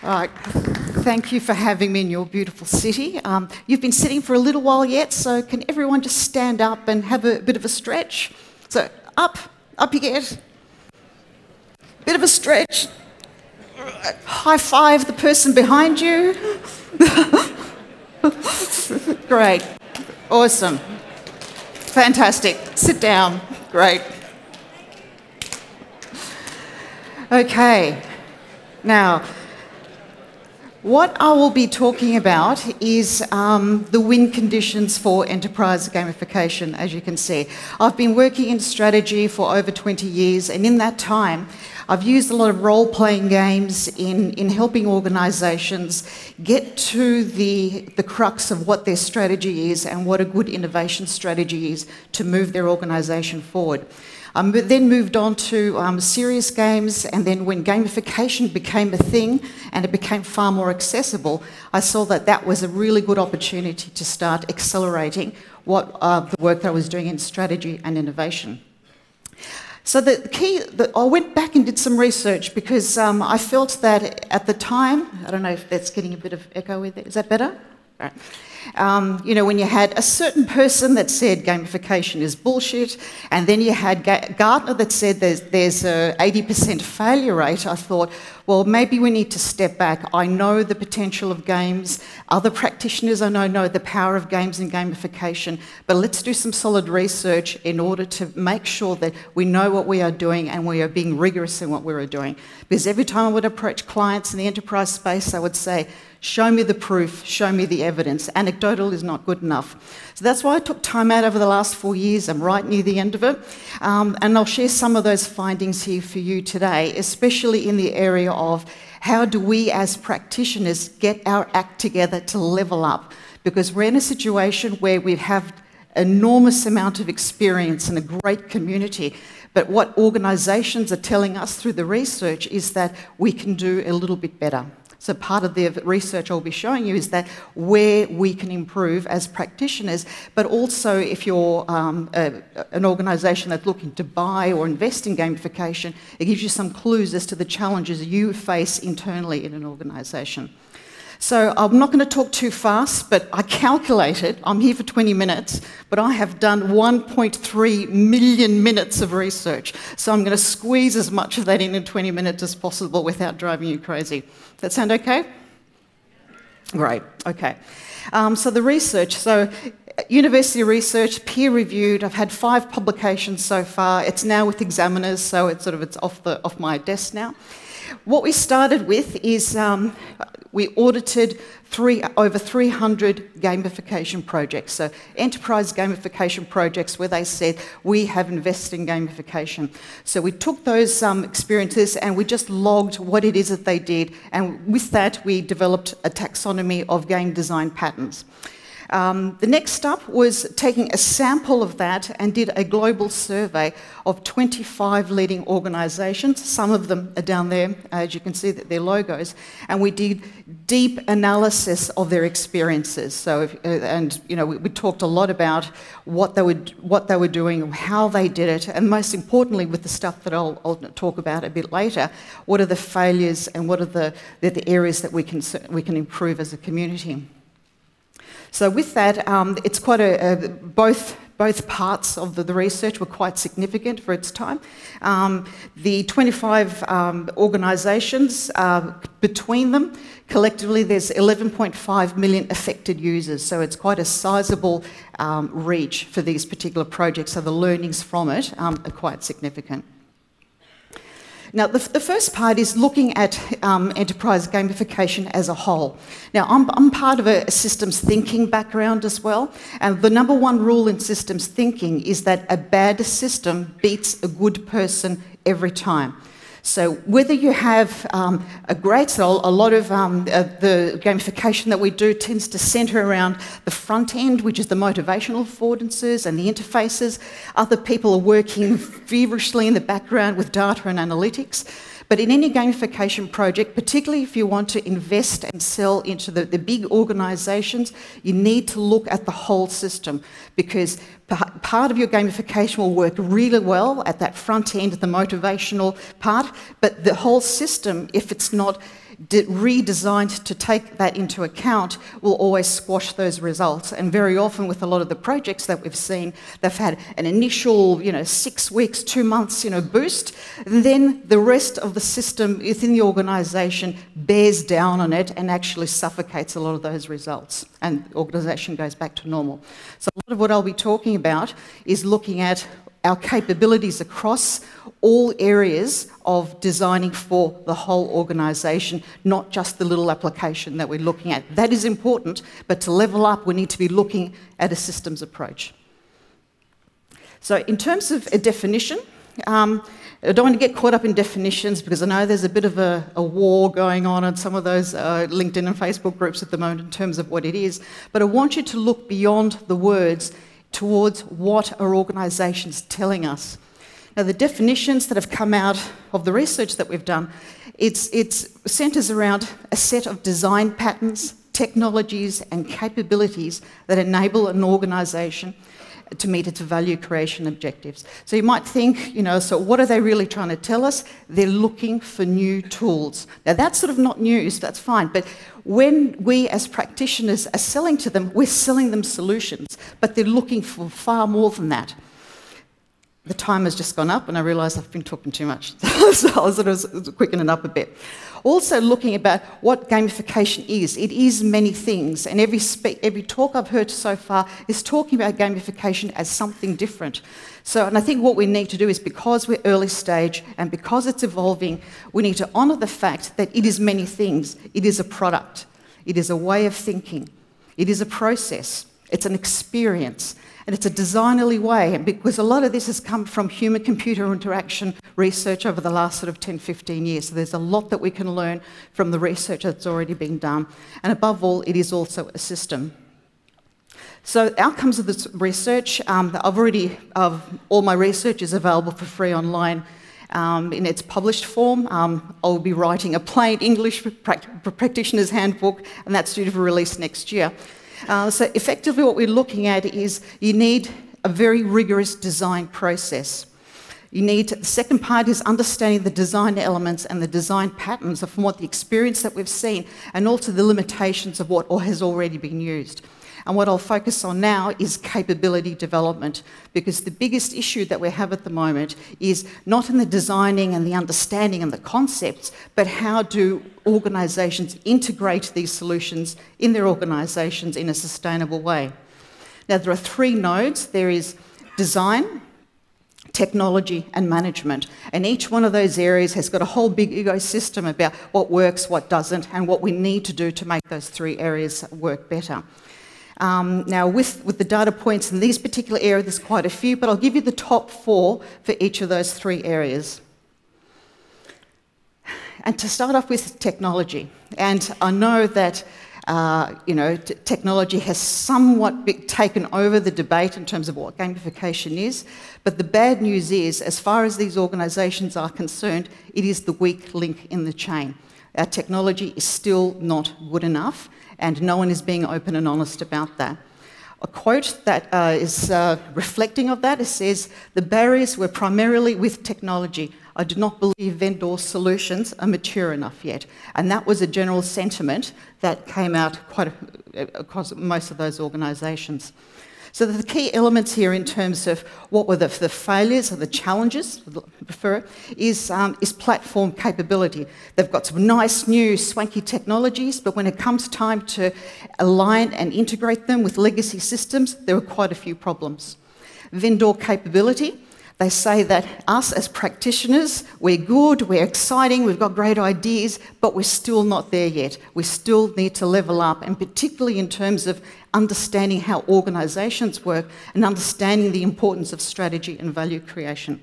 All right. Thank you for having me in your beautiful city. You've been sitting for a little while yet, so can everyone just stand up and have a bit of a stretch? So up you get. Bit of a stretch. High five the person behind you. Great. Awesome. Fantastic. Sit down. Great. Okay. Now, what I will be talking about is the win conditions for enterprise gamification, as you can see. I've been working in strategy for over 20 years, and in that time, I've used a lot of role-playing games in helping organisations get to the crux of what their strategy is and what a good innovation strategy is to move their organisation forward. Then moved on to serious games, and then when gamification became a thing and it became far more accessible, I saw that that was a really good opportunity to start accelerating the work that I was doing in strategy and innovation. So the key, I went back and did some research because I felt that at the time, I don't know if that's getting a bit of echo with it, is that better? All right. You know, when you had a certain person that said gamification is bullshit, and then you had Gartner that said there's a 80% failure rate, I thought, well, maybe we need to step back. I know the potential of games. Other practitioners I know the power of games and gamification, but let's do some solid research in order to make sure that we know what we are doing and we are being rigorous in what we are doing. Because every time I would approach clients in the enterprise space, I would say, show me the proof, show me the evidence. Anecdotal is not good enough. So that's why I took time out over the last 4 years. I'm right near the end of it. And I'll share some of those findings here for you today, especially in the area of how do we as practitioners get our act together to level up? Because we're in a situation where we have enormous amount of experience and a great community. But what organisations are telling us through the research is that we can do a little bit better. So part of the research I'll be showing you is that where we can improve as practitioners, but also if you're an organisation that's looking to buy or invest in gamification, it gives you some clues as to the challenges you face internally in an organisation. So I'm not going to talk too fast, but I calculated, I'm here for 20 minutes, but I have done 1.3 million minutes of research. So I'm going to squeeze as much of that in 20 minutes as possible without driving you crazy. Does that sound okay? Great, okay. So the research, university research, peer-reviewed. I've had 5 publications so far. It's now with examiners, so it's off my desk now. What we started with is we audited over 300 gamification projects, so enterprise gamification projects where they said, we have invested in gamification. So we took those experiences and we just logged what it is that they did, and with that we developed a taxonomy of game design patterns. The next up was taking a sample of that and did a global survey of 25 leading organisations. Some of them are down there, as you can see, their logos, and we did deep analysis of their experiences. So, we talked a lot about what they were doing, how they did it, and most importantly, with the stuff that I'll talk about a bit later, what are the failures and what are the areas that we can improve as a community. So with that, it's quite both parts of the research were quite significant for its time. The 25 organisations, between them, collectively there's 11.5 million affected users, so it's quite a sizable reach for these particular projects, so the learnings from it are quite significant. Now, the first part is looking at enterprise gamification as a whole. Now, I'm part of a systems thinking background as well, and the number one rule in systems thinking is that a bad system beats a good person every time. So whether you have a lot of the gamification that we do tends to centre around the front end, which is the motivational affordances and the interfaces. Other people are working feverishly in the background with data and analytics. But in any gamification project, particularly if you want to invest and sell into the big organisations, you need to look at the whole system, because part of your gamification will work really well at that front end, the motivational part, but the whole system, if it's not redesigned to take that into account will always squash those results. And very often with a lot of the projects that we've seen, they've had an initial, 6 weeks, 2 months, boost, and then the rest of the system within the organisation bears down on it and actually suffocates a lot of those results, and the organisation goes back to normal. So a lot of what I'll be talking about is looking at our capabilities across all areas of designing for the whole organisation, not just the little application that we're looking at. That is important, but to level up, we need to be looking at a systems approach. So in terms of a definition, I don't want to get caught up in definitions because I know there's a bit of a war going on in some of those LinkedIn and Facebook groups at the moment in terms of what it is, but I want you to look beyond the words towards what are organisations telling us. Now, the definitions that have come out of the research that we've done, it centres around a set of design patterns, technologies and capabilities that enable an organisation to meet its value creation objectives. So you might think, so what are they really trying to tell us? They're looking for new tools. Now, that's sort of not news, that's fine, but when we as practitioners are selling to them, we're selling them solutions, but they're looking for far more than that. The time has just gone up and I realise I've been talking too much, so I'll sort of quicken it up a bit. Also looking about what gamification is. It is many things, and every talk I've heard so far is talking about gamification as something different. And I think what we need to do is, because we're early stage and because it's evolving, we need to honour the fact that it is many things. It is a product. It is a way of thinking. It is a process. It's an experience. And it's a designerly way, because a lot of this has come from human-computer interaction research over the last sort of 10, 15 years. So there's a lot that we can learn from the research that's already been done. And above all, it is also a system. So outcomes of this research, all my research is available for free online in its published form. I'll be writing a plain English practitioner's handbook, and that's due to be released next year. So effectively what we're looking at is you need a very rigorous design process. The second part is understanding the design elements and the design patterns from what the experience that we've seen, and also the limitations of what has already been used. And what I'll focus on now is capability development, because the biggest issue that we have at the moment is not in the designing and the understanding and the concepts, but how do organisations integrate these solutions in their organisations in a sustainable way. Now, there are 3 nodes. There is design, technology and management, and each one of those areas has got a whole big ecosystem about what works, what doesn't, and what we need to do to make those 3 areas work better. Now, with the data points in these particular areas, there's quite a few, but I'll give you the top 4 for each of those 3 areas. And to start off with technology, and I know that technology has somewhat taken over the debate in terms of what gamification is, but the bad news is, as far as these organisations are concerned, it is the weak link in the chain. Our technology is still not good enough, and no one is being open and honest about that. A quote that is reflecting of that, it says, "The barriers were primarily with technology. I do not believe vendor solutions are mature enough yet." And that was a general sentiment that came out across most of those organisations. So the key elements here in terms of what were the failures or the challenges, I prefer, is platform capability. They've got some nice new swanky technologies, but when it comes time to align and integrate them with legacy systems, there are quite a few problems. Vendor capability. They say that us as practitioners, we're good, we're exciting, we've got great ideas, but we're still not there yet. We still need to level up, and particularly in terms of understanding how organisations work and understanding the importance of strategy and value creation.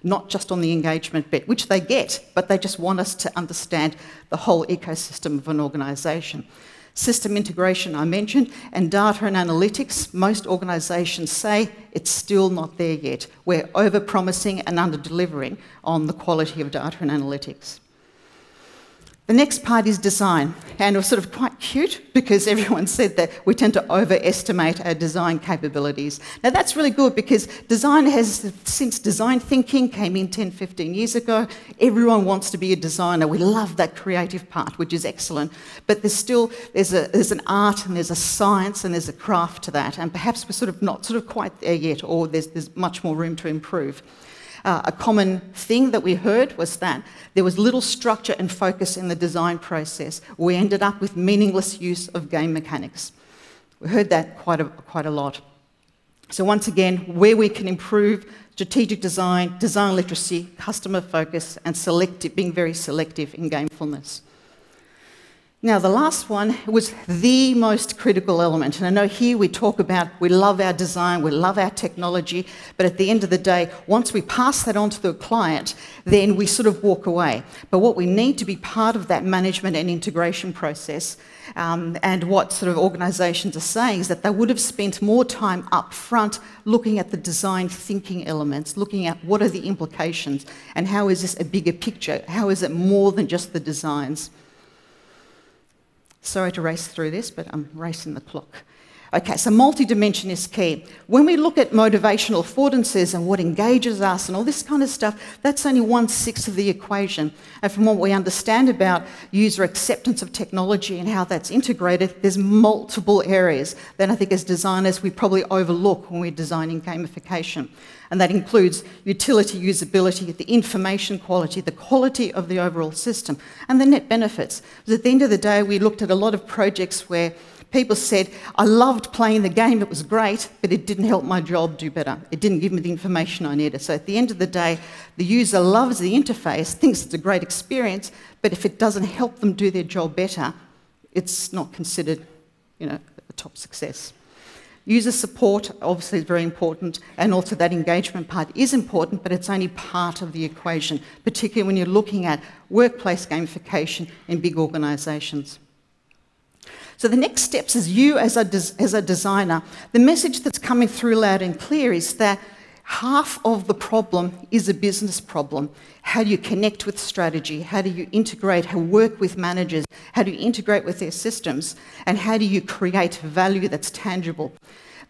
Not just on the engagement bit, which they get, but they just want us to understand the whole ecosystem of an organisation. System integration I mentioned, and data and analytics, most organisations say it's still not there yet. We're over-promising and under-delivering on the quality of data and analytics. The next part is design, and it was sort of quite cute because everyone said that we tend to overestimate our design capabilities. Now that's really good because design has, since design thinking came in 10, 15 years ago, everyone wants to be a designer. We love that creative part, which is excellent, but there's an art and there's a science and there's a craft to that, and perhaps we're not quite there yet, or there's much more room to improve. A common thing that we heard was that there was little structure and focus in the design process. We ended up with meaningless use of game mechanics. We heard that quite a lot. So once again, where we can improve strategic design, design literacy, customer focus, and being very selective in gamefulness. Now, the last one was the most critical element. And I know here we talk about we love our design, we love our technology, but at the end of the day, once we pass that on to the client, then we sort of walk away. But what we need to be part of that management and integration process, and what sort of organisations are saying is that they would have spent more time up front looking at the design thinking elements, looking at what are the implications, and how is this a bigger picture? How is it more than just the designs? Sorry to race through this, but I'm racing the clock. Okay, so multi-dimension is key. When we look at motivational affordances and what engages us and all this kind of stuff, that's only 1/6 of the equation. And from what we understand about user acceptance of technology and how that's integrated, there's multiple areas that I think as designers we probably overlook when we're designing gamification. And that includes utility, usability, the information quality, the quality of the overall system, and the net benefits. Because at the end of the day, we looked at a lot of projects where people said, I loved playing the game, it was great, but it didn't help my job do better. It didn't give me the information I needed. So at the end of the day, the user loves the interface, thinks it's a great experience, but if it doesn't help them do their job better, it's not considered, a top success. User support obviously is very important, and also that engagement part is important, but it's only part of the equation, particularly when you're looking at workplace gamification in big organisations. So the next steps is you as a designer, the message that's coming through loud and clear is that half of the problem is a business problem. How do you connect with strategy? How do you integrate, how work with managers? How do you integrate with their systems? And how do you create value that's tangible?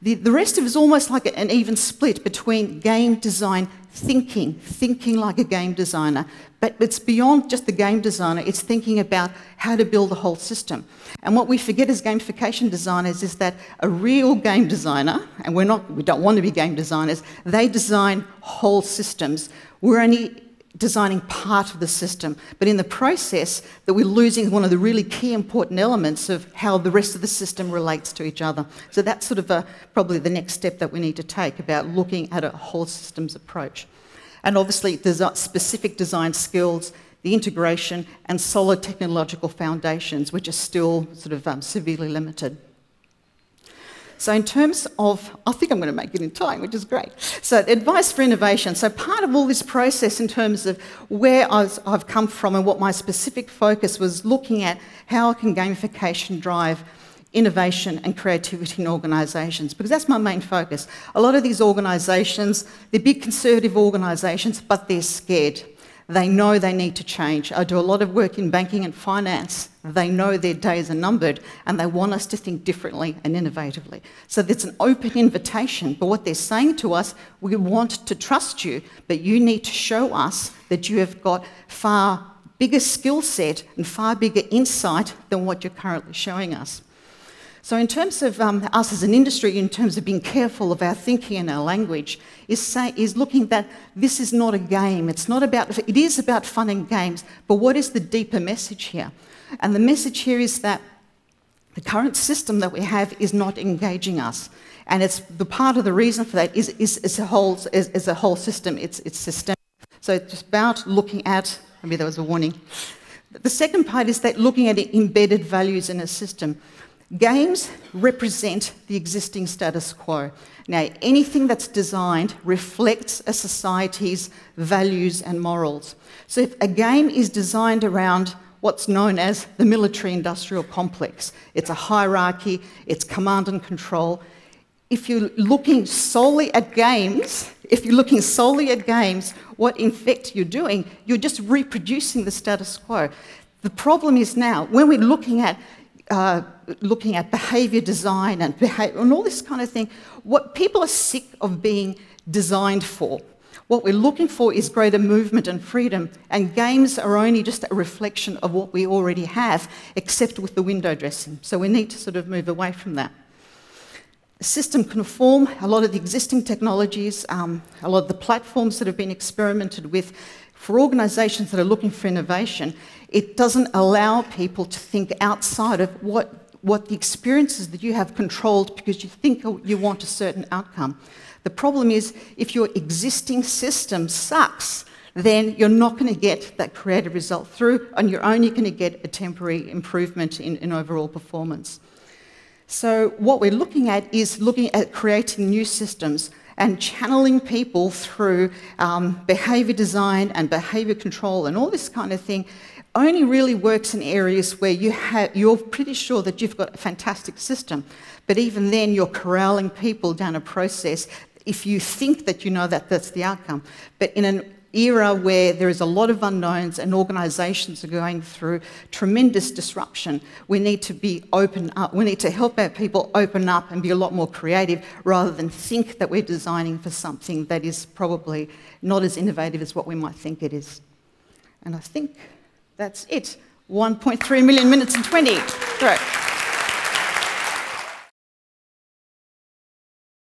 The rest of it is almost like an even split between game design thinking like a game designer, but it's beyond just the game designer, it's thinking about how to build a whole system. And what we forget as gamification designers is that a real game designer, and we don't want to be game designers, they design whole systems. We're only designing part of the system, but in the process that we're losing one of the really key important elements of how the rest of the system relates to each other. So that's sort of probably the next step that we need to take about looking at a whole systems approach. And obviously specific design skills, the integration and solid technological foundations, which are still sort of severely limited. So in terms of, I think I'm going to make it in time, which is great. So advice for innovation. So part of all this process in terms of where I've come from and what my specific focus was looking at how can gamification drive innovation and creativity in organisations, because that's my main focus. A lot of these organisations, they're big conservative organisations, but they're scared. They know they need to change. I do a lot of work in banking and finance. They know their days are numbered and they want us to think differently and innovatively. So there's an open invitation, but what they're saying to us, we want to trust you, but you need to show us that you have got far bigger skill set and far bigger insight than what you're currently showing us. So in terms of us as an industry, in terms of being careful of our thinking and our language, is looking that this is not a game. It is about fun and games, but what is the deeper message here? And the message here is that the current system that we have is not engaging us. And it's the part of the reason for that is a whole system. It's systemic. So it's just about looking at, maybe there was a warning. The second part is that looking at embedded values in a system. Games represent the existing status quo. Now, anything that's designed reflects a society's values and morals. So if a game is designed around what's known as the military-industrial complex, it's a hierarchy, it's command and control. If you're looking solely at games, what in fact you're doing, you're just reproducing the status quo. The problem is now, when we're looking at behaviour design and all this kind of thing, what people are sick of being designed for. What we're looking for is greater movement and freedom, and games are only just a reflection of what we already have, except with the window dressing. So we need to sort of move away from that. The system conform, a lot of the existing technologies, a lot of the platforms that have been experimented with, for organisations that are looking for innovation, it doesn't allow people to think outside of what the experiences that you have controlled because you think you want a certain outcome. The problem is, if your existing system sucks, then you're not going to get that creative result through, and you're only going to get a temporary improvement in overall performance. So what we're looking at is looking at creating new systems and channeling people through behaviour design and behaviour control and all this kind of thing only really works in areas where you're pretty sure that you've got a fantastic system. But even then, you're corralling people down a process if you think that you know that that's the outcome. But in an era where there is a lot of unknowns and organisations are going through tremendous disruption, we need to be open up. We need to help our people open up and be a lot more creative rather than think that we're designing for something that is probably not as innovative as what we might think it is. And I think that's it. 1.3 million minutes and 20. Correct.